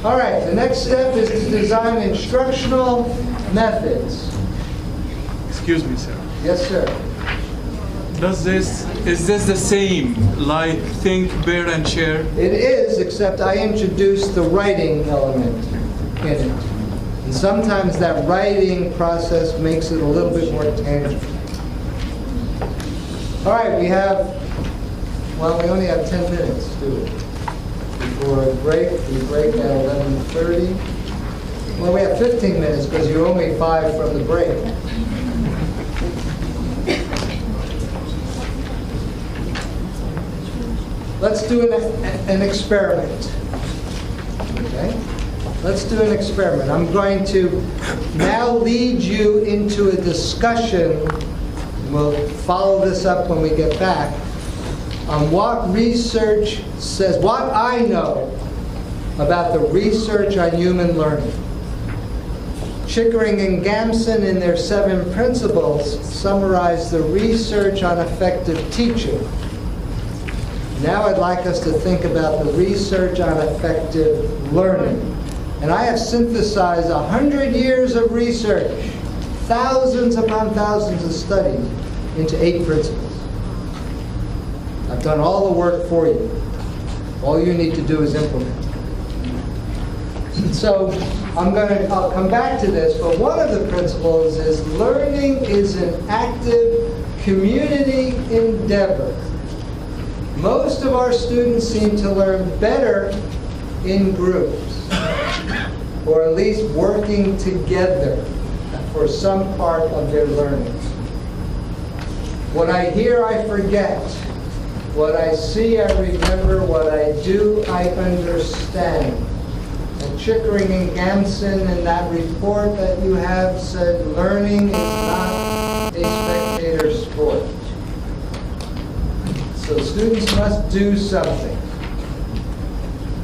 All right, the next step is to design instructional methods. Excuse me, sir. Yes, sir. Is this the same, like think, bear, and share? It is, except I introduced the writing element in it. And sometimes that writing process makes it a little bit more tangible. All right, we only have 10 minutes, do we? Before a break, we break at 11:30. Well, we have 15 minutes because you're only 5 from the break. Let's do an experiment. Okay? Let's do an experiment. I'm going to now lead you into a discussion. We'll follow this up when we get back on what research says, what I know about the research on human learning. Chickering and Gamson, in their 7 principles, summarize the research on effective teaching. Now I'd like us to think about the research on effective learning. And I have synthesized 100 years of research, thousands upon thousands of studies, into 8 principles. I've done all the work for you. All you need to do is implement. So I'll come back to this, but one of the principles is learning is an active community endeavor. Most of our students seem to learn better in groups, or at least working together for some part of their learning. What I hear, I forget. What I see, I remember. What I do, I understand. And Chickering and Gamson in that report that you have said, learning is not a spectator sport. So students must do something.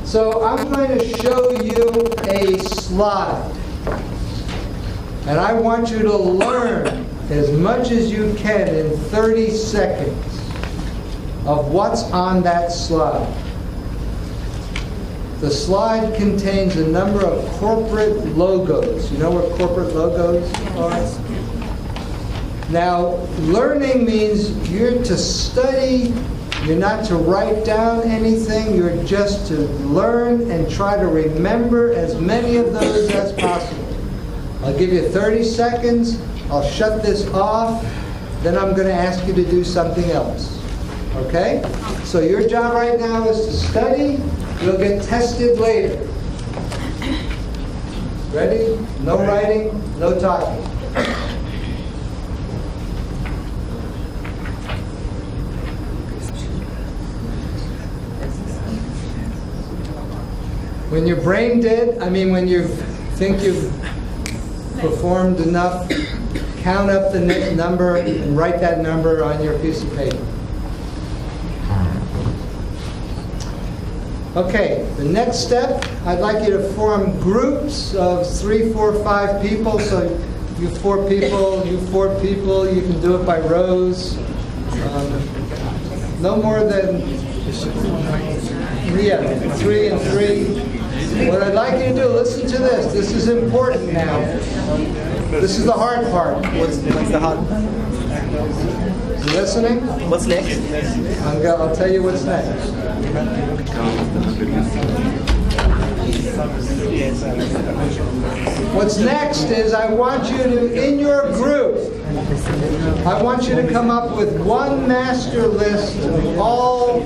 So I'm going to show you a slide. And I want you to learn as much as you can in 30 seconds of what's on that slide. The slide contains a number of corporate logos. You know what corporate logos are? Now, learning means you're to study, you're not to write down anything, you're just to learn and try to remember as many of those as possible. I'll give you 30 seconds, I'll shut this off, then I'm going to ask you to do something else. Okay? So your job right now is to study, you'll get tested later. Ready? No writing, no talking. When your brain dead, when you think you've performed enough, count up the number and write that number on your piece of paper. Okay, the next step, I'd like you to form groups of 3, 4, 5 people. So you 4 people, you 4 people, you can do it by rows. No more than 3 and 3. What I'd like you to do, listen to this. This is important now. This is the hard part. What's the hard part? You listening? What's next? I'll tell you what's next. What's next is I want you to, in your group, I want you to come up with one master list of all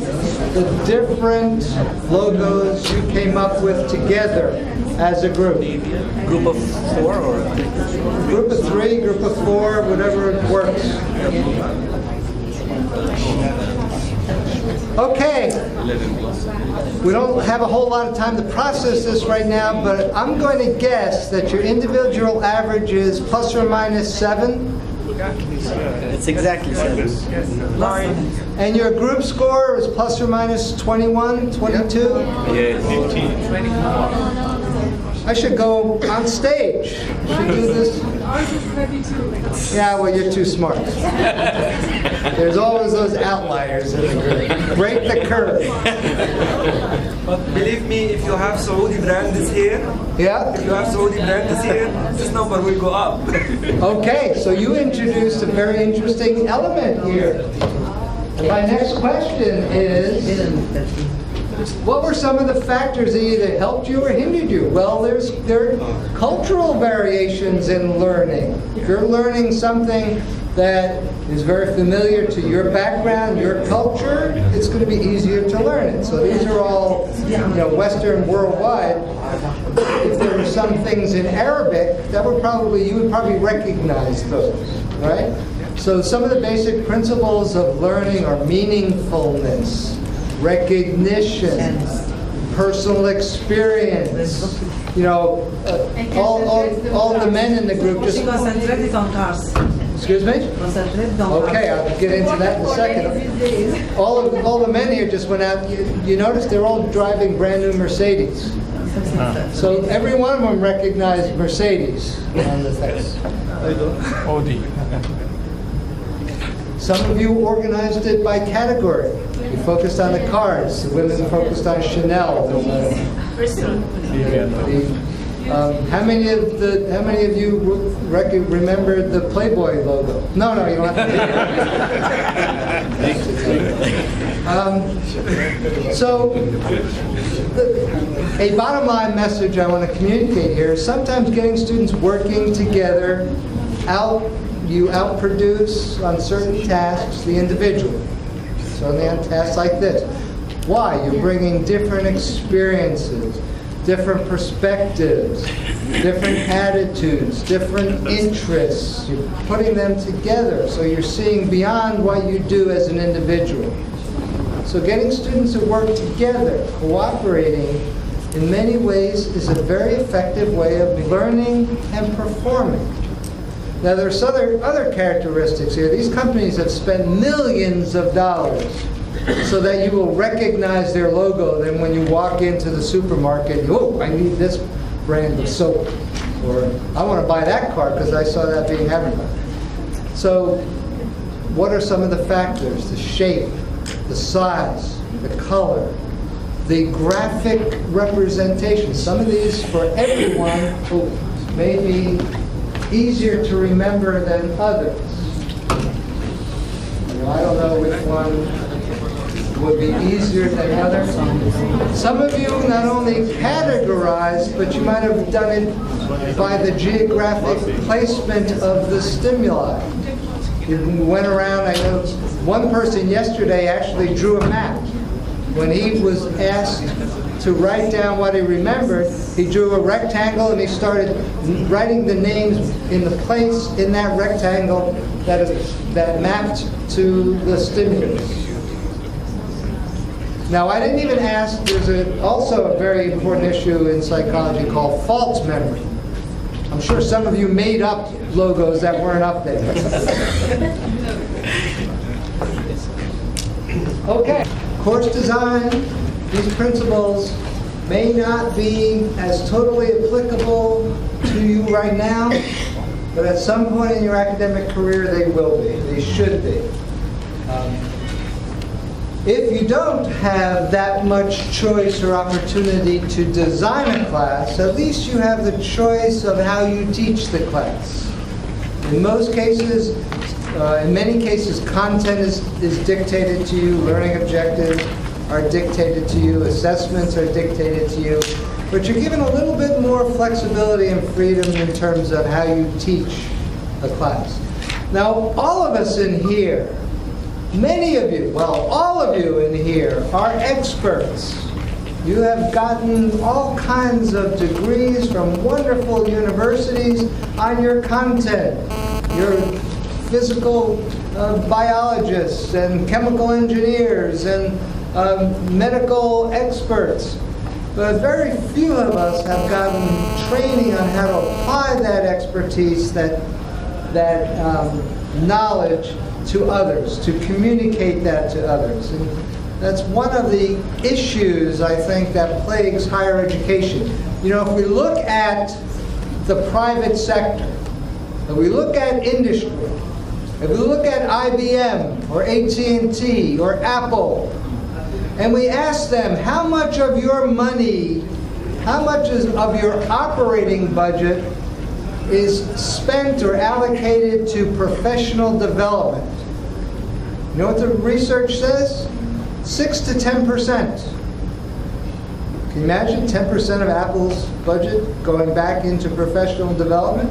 the different logos you came up with together as a group. Group of 4 or? Group of 3, group of 4, whatever works. Okay. We don't have a whole lot of time to process this right now, but I'm going to guess that your individual average is plus or minus 7. It's exactly 7. And your group score is plus or minus 21, 22? Yeah, 15. I should go on stage. Should do this. Yeah, well, you're too smart. There's always those outliers in the group. Break the curve. Believe me, if you have Saudi brands here, Yeah? if you have Saudi brands here, this number will go up. Okay, so you introduced a very interesting element here. And my next question is, what were some of the factors that either helped you or hindered you? Well, there are cultural variations in learning. If you're learning something that is very familiar to your background, your culture, it's going to be easier to learn it. So these are all, Western worldwide. If there were some things in Arabic, you would probably recognize those, right? So some of the basic principles of learning are meaningfulness, recognition, personal experience. All the men in the group just... Concentrated on cars. Excuse me? Concentrated on cars. Okay, I'll get into that in a second. All the men here just went out. You notice they're all driving brand new Mercedes. So every one of them recognized Mercedes on the face. Audi. Some of you organized it by category. You focused on the cars. The women focused on Chanel. How many of you remembered the Playboy logo? No, you don't have to. So, a bottom line message I want to communicate here is sometimes getting students working together, you outproduce on certain tasks the individual. So on tasks like this. Why? You're bringing different experiences, different perspectives, different attitudes, different interests. You're putting them together, so you're seeing beyond what you do as an individual. So getting students to work together, cooperating, in many ways is a very effective way of learning and performing. Now there's other characteristics here. These companies have spent millions of dollars so that you will recognize their logo. Then when you walk into the supermarket, I need this brand of soap. Or I want to buy that car because I saw that being advertised. So what are some of the factors? The shape, the size, the color, the graphic representation. Some of these for everyone who may be easier to remember than others. I don't know which one would be easier than others. Some of you not only categorized, but you might have done it by the geographic placement of the stimuli. You went around, I know one person yesterday actually drew a map. When he was asked to write down what he remembered, he drew a rectangle and he started writing the names in the place in that rectangle that mapped to the stimulus. Now, I didn't even ask, there's also a very important issue in psychology called false memory. I'm sure some of you made up logos that weren't up there. Okay, course design, these principles may not be as totally applicable to you right now, but at some point in your academic career they will be, they should be. If you don't have that much choice or opportunity to design a class, at least you have the choice of how you teach the class. In most cases, in many cases, content is dictated to you, learning objectives are dictated to you, assessments are dictated to you, but you're given a little bit more flexibility and freedom in terms of how you teach a class. Now, all of us in here, many of you, well, all of you in here are experts. You have gotten all kinds of degrees from wonderful universities on your content. You're physical biologists and chemical engineers and medical experts. But very few of us have gotten training on how to apply that expertise, that knowledge to others, to communicate that to others. And that's one of the issues, I think, that plagues higher education. You know, if we look at the private sector, if we look at industry, if we look at IBM or AT&T or Apple, and we ask them, how much of your money, how much of your operating budget is spent or allocated to professional development? You know what the research says? 6 to 10%. Can you imagine 10% of Apple's budget going back into professional development?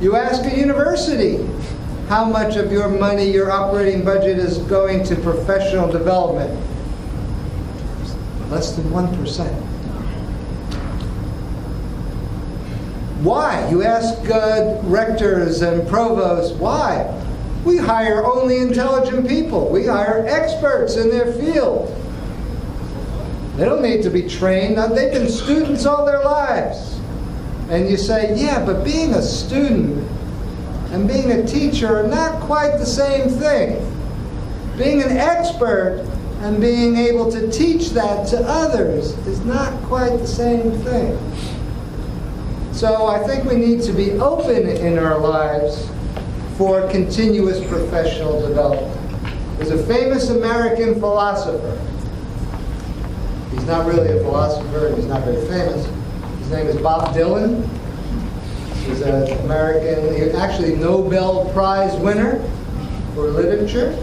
You ask a university, how much of your money, your operating budget is going to professional development? Less than 1%. Why? You ask rectors and provosts, why? We hire only intelligent people. We hire experts in their field. They don't need to be trained. They've been students all their lives. And you say, yeah, but being a student and being a teacher are not quite the same thing. Being an expert and being able to teach that to others is not quite the same thing. So I think we need to be open in our lives for continuous professional development. There's a famous American philosopher. He's not really a philosopher, and he's not very famous. His name is Bob Dylan. He's an American, actually Nobel Prize winner for literature,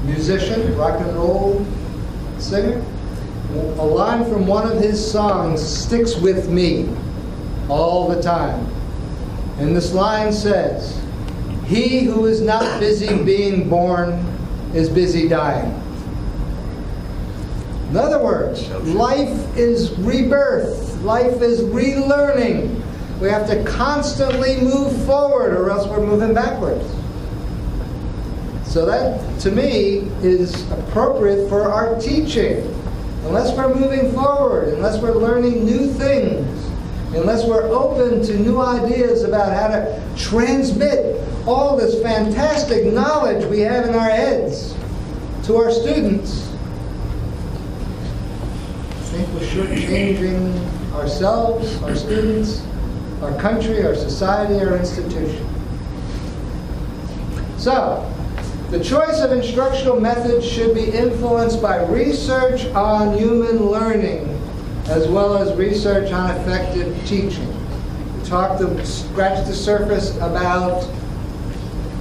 musician, rock and roll singer. A line from one of his songs sticks with me all the time. And this line says, "He who is not busy being born is busy dying." In other words, life is rebirth. Life is relearning. We have to constantly move forward or else we're moving backwards. So that, to me, is appropriate for our teaching. Unless we're moving forward, unless we're learning new things, unless we're open to new ideas about how to transmit all this fantastic knowledge we have in our heads to our students, I think we're shortchanging ourselves, our students, our country, our society, our institution. So, the choice of instructional methods should be influenced by research on human learning as well as research on effective teaching. We scratched the surface about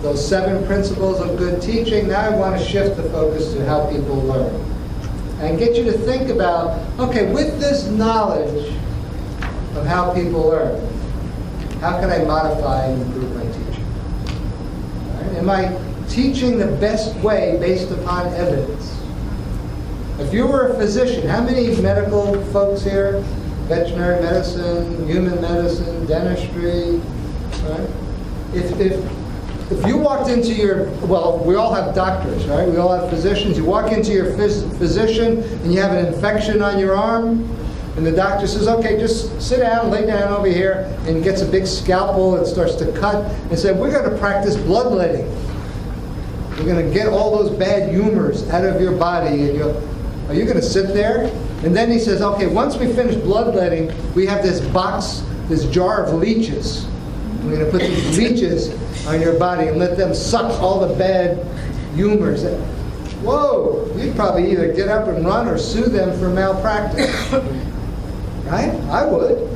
those 7 principles of good teaching. Now I want to shift the focus to how people learn. And get you to think about, okay, with this knowledge of how people learn, how can I modify and improve my teaching? Right? Am I teaching the best way based upon evidence? If you were a physician, how many medical folks here? Veterinary medicine, human medicine, dentistry, right? If you walked into your, well, we all have doctors, right? We all have physicians. You walk into your physician and you have an infection on your arm, and the doctor says, okay, just sit down, lay down over here, and gets a big scalpel and starts to cut and say, we're going to practice bloodletting. We're going to get all those bad humors out of your body, and are you going to sit there? And then he says, okay, once we finish bloodletting, we have this box, this jar of leeches. We're going to put these leeches on your body and let them suck all the bad humors. Whoa, you'd probably either get up and run or sue them for malpractice. Right? I would.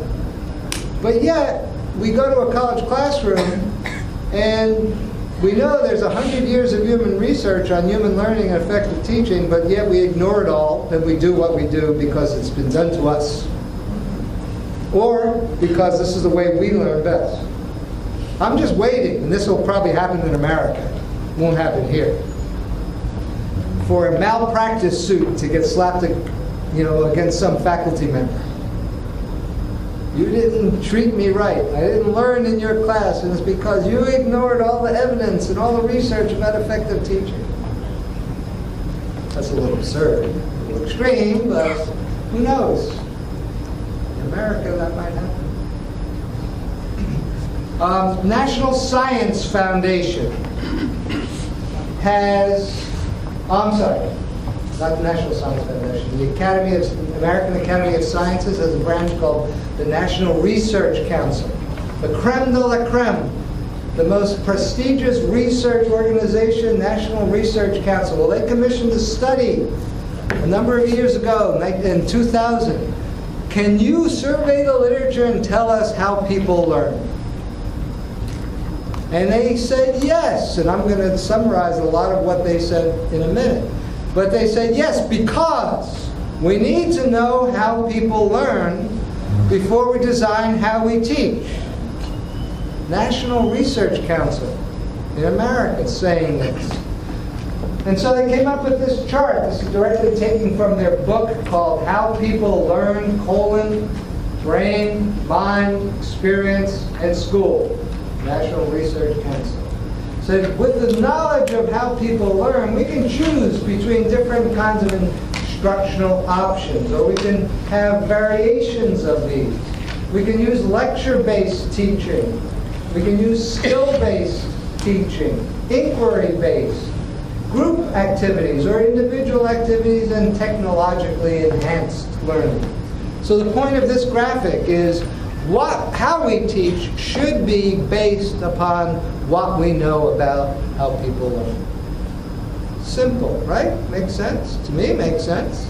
But yet, we go to a college classroom and we know there's 100 years of human research on human learning and effective teaching, but yet we ignore it all and we do what we do because it's been done to us. Or because this is the way we learn best. I'm just waiting, and this will probably happen in America. It won't happen here. For a malpractice suit to get slapped, against some faculty member. You didn't treat me right. I didn't learn in your class, and it's because you ignored all the evidence and all the research about effective teaching. That's a little absurd, a little extreme, but who knows? In America, that might happen. National Science Foundation has, not the National Science Foundation, the American Academy of Sciences has a branch called the National Research Council. The creme de la creme, the most prestigious research organization, National Research Council. Well, they commissioned a study a number of years ago, in 2000, can you survey the literature and tell us how people learn? And they said yes, and I'm going to summarize a lot of what they said in a minute. But they said yes, because we need to know how people learn before we design how we teach. National Research Council in America is saying this. And so they came up with this chart. This is directly taken from their book called How People Learn, Brain, Mind, Experience, and School. National Research Council. So with the knowledge of how people learn, we can choose between different kinds of instructional options, or we can have variations of these. We can use lecture-based teaching. We can use skill-based teaching, inquiry-based, group activities or individual activities, and technologically enhanced learning. So the point of this graphic is how we teach should be based upon what we know about how people learn. Simple, right? Makes sense? To me, it makes sense.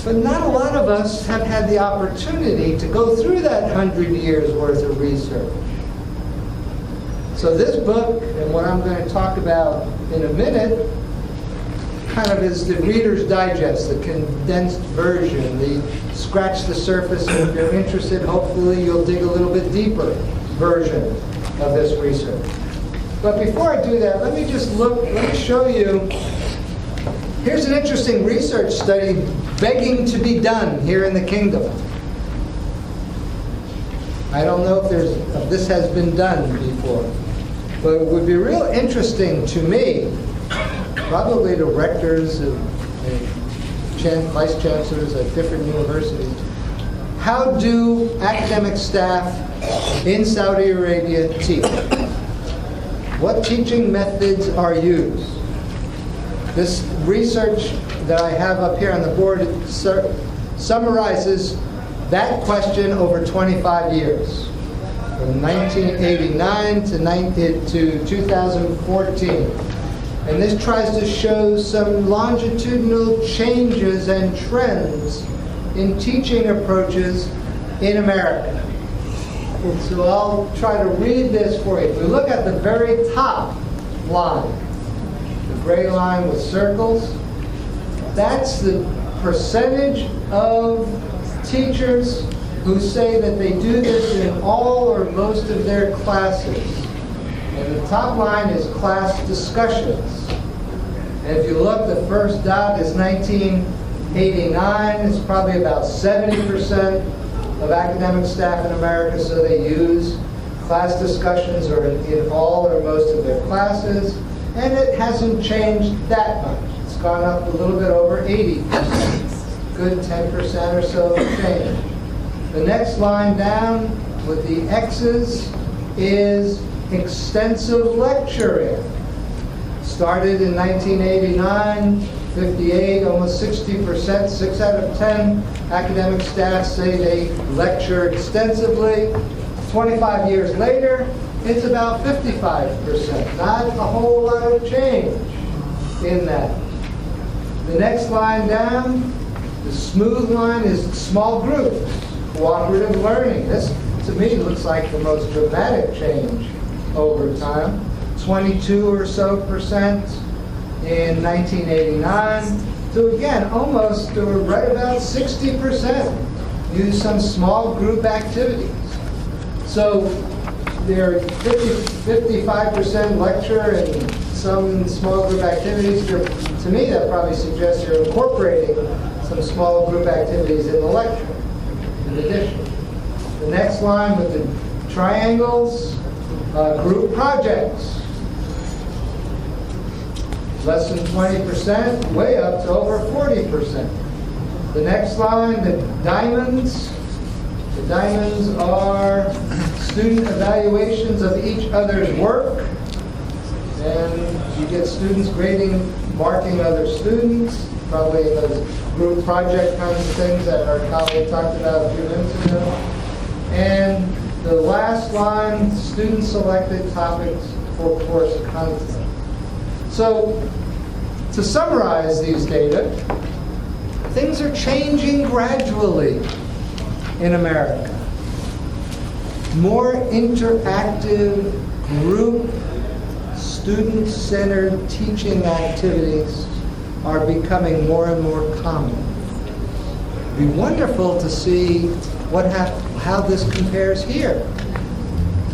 But not a lot of us have had the opportunity to go through that 100 years worth of research. So this book, and what I'm going to talk about in a minute, kind of is the Reader's Digest, the condensed version, the scratch the surface, and if you're interested, hopefully you'll dig a little bit deeper version of this research. But before I do that, let me show you, here's an interesting research study begging to be done here in the kingdom. I don't know if this has been done before, but it would be real interesting to me, probably to rectors and vice chancellors at different universities. How do academic staff in Saudi Arabia teach? What teaching methods are used? This research that I have up here on the board summarizes that question over 25 years, from 1989 to 2014. And this tries to show some longitudinal changes and trends in teaching approaches in America. And so I'll try to read this for you. If we look at the very top line, the gray line with circles, that's the percentage of teachers who say that they do this in all or most of their classes. And the top line is class discussions. And if you look, the first dot is 1989. It's probably about 70% of academic staff in America, so they use class discussions or in all or most of their classes. And it hasn't changed that much. It's gone up a little bit over 80%. Good 10% or so change. The next line down with the X's is extensive lecturing. Started in 1989, 58, almost 60%, 6 out of 10 academic staff say they lecture extensively. 25 years later, it's about 55%. Not a whole lot of change in that. The next line down, the smooth line, is small groups, cooperative learning. This, to me, looks like the most dramatic change over time. 22 or so percent in 1989 to, again, almost or right about 60% use some small group activities. So there are 55% lecture and some small group activities. To me, that probably suggests you're incorporating some small group activities in the lecture, in addition. The next line with the triangles, group projects. Less than 20%, way up to over 40%. The next line, the diamonds. The diamonds are student evaluations of each other's work. And you get students grading, marking other students, probably those group project kinds of things that our colleague talked about a few minutes ago. And the last line, student-selected topics for course content. So To summarize these data, things are changing gradually in America. More interactive group, student-centered teaching activities are becoming more and more common. It'd be wonderful to see how this compares here.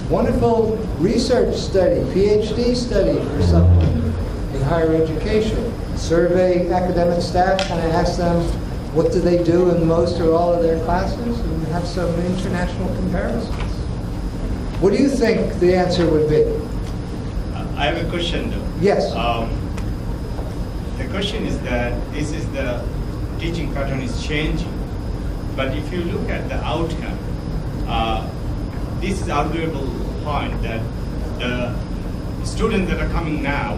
Wonderful research study, PhD study for someone in higher education. Survey academic staff and ask them what do they do in most or all of their classes, and have some international comparisons. What do you think the answer would be? I have a question though. Yes. The question is that this is the teaching pattern is changing, but if you look at the outcome, this is arguable point that the students that are coming now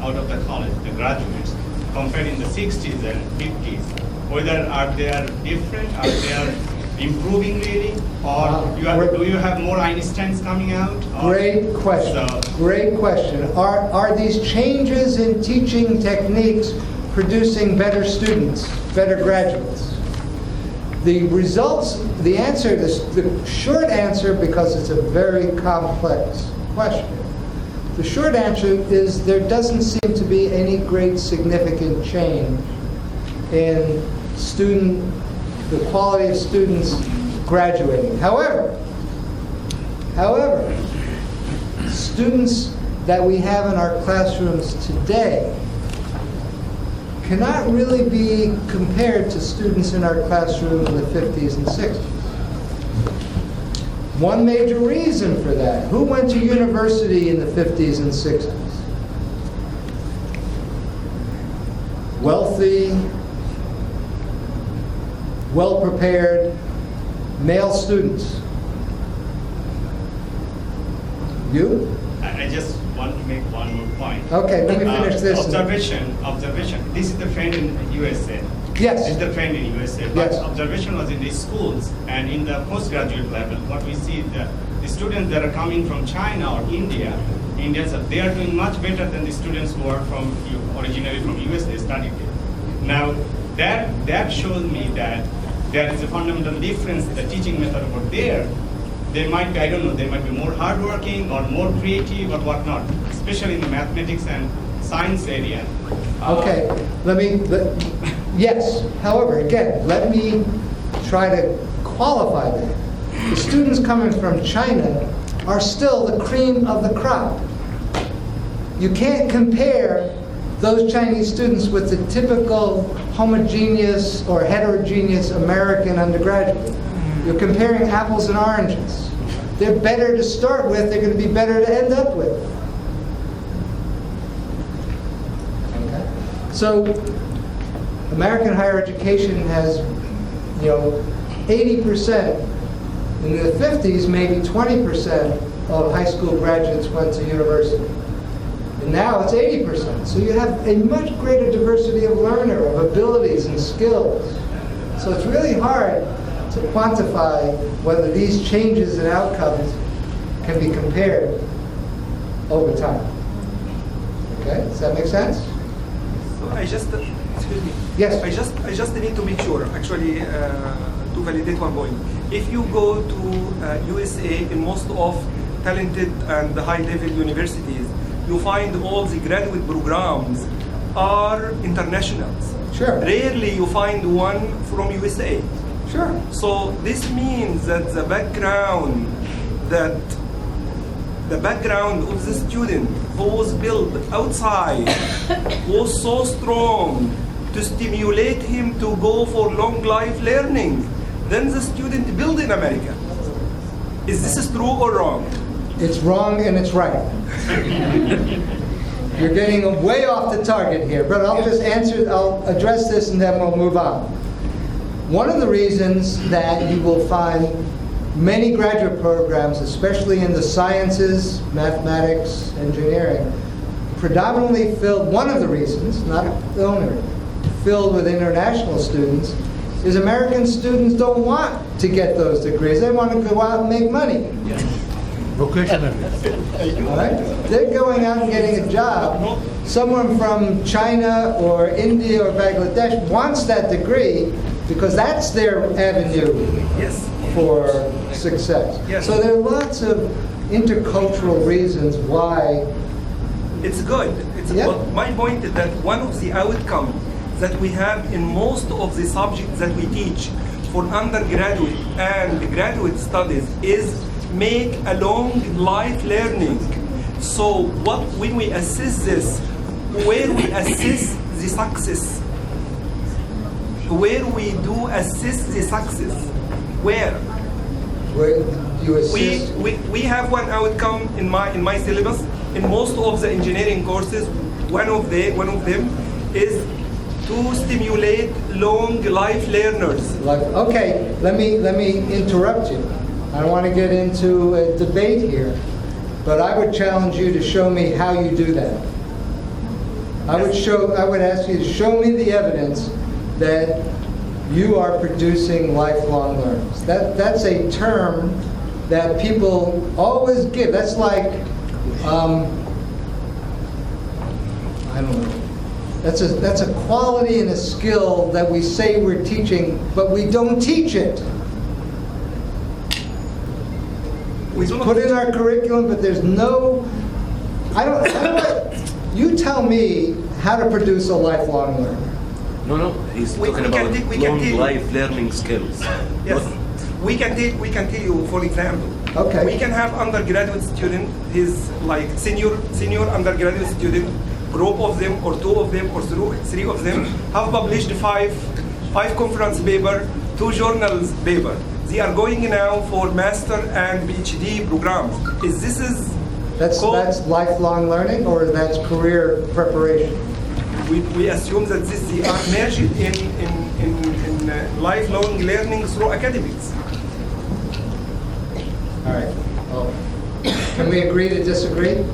out of the college, the graduates, compared in the 60s and 50s, whether are they different, are they improving really, or do you have more Einsteins coming out? Great question. Great question. Are these changes in teaching techniques producing better students, better graduates? The results, the answer, the short answer, because it's a very complex question, the short answer is there doesn't seem to be any great significant change in the quality of students graduating. However, students that we have in our classrooms today cannot really be compared to students in our classroom in the 50s and 60s. One major reason for that, who went to university in the 50s and 60s? Wealthy, well-prepared male students. You? I just want to make one more point. Okay, let me finish this. Observation. This is the trend in USA. Yes. It's the trend in USA. But Yes. observation was in the schools and in the postgraduate level. What we see the students that are coming from China or India, they are doing much better than the students who are originally from USA studied it. Now that shows me that there is a fundamental difference. The teaching method over there, they might be, I don't know, they might be more hardworking or more creative or whatnot, especially in the mathematics and science area. Okay, yes. However, again, let me try to qualify that. The students coming from China are still the cream of the crop. You can't compare those Chinese students with the typical homogeneous or heterogeneous American undergraduate. You're comparing apples and oranges. They're better to start with, they're going to be better to end up with. Okay? So, American higher education has, 80%, in the 50s, maybe 20% of high school graduates went to university. And now it's 80%. So you have a much greater diversity of learner, of abilities and skills. So it's really hard to quantify whether these changes in outcomes can be compared over time. Okay, does that make sense? So I just, excuse me. Yes. I just need to make sure, actually, to validate one point. If you go to USA, in most of talented and high-level universities, you find all the graduate programs are internationals. Sure. Rarely you find one from USA. Sure. So this means that the background of the student who was built outside was so strong to stimulate him to go for long life learning than the student built in America. Is this true or wrong? It's wrong and it's right. You're getting way off the target here, but I'll address this and then we'll move on. One of the reasons that you will find many graduate programs, especially in the sciences, mathematics, engineering, predominantly filled, one of the reasons, not the only reason, filled with international students, is American students don't want to get those degrees. They want to go out and make money. All right? They're going out and getting a job. Someone from China or India or Bangladesh wants that degree because that's their avenue Yes. for success. Yes. So there are lots of intercultural reasons why. It's good. Yeah. But my point is that one of the outcomes that we have in most of the subjects that we teach for undergraduate and graduate studies is make a long life learning. So when we assess this, where we assess the success, where we do assess the success, where You assist. we have one outcome in my syllabus. In most of the engineering courses, one of them is to stimulate long life learners. Okay, let me interrupt you. I don't want to get into a debate here, but I would challenge you to show me how you do that. I would ask you to show me the evidence that you are producing lifelong learners. That's a term that people always give. That's like, I don't know. That's a quality and a skill that we say we're teaching, but we don't teach it. We put in our curriculum, but there's no. You tell me how to produce a lifelong learner. No, he's talking about long life learning skills. Yes, we can tell you, for example. Okay. We can have undergraduate student. He's like senior undergraduate student. Group of them, or two of them, or three of them have published five conference paper, 2 journals paper. They are going now for master and PhD programs. That's lifelong learning, or that's career preparation? We assume that they are merged in lifelong learning through academics. All right. Well, can we agree to disagree?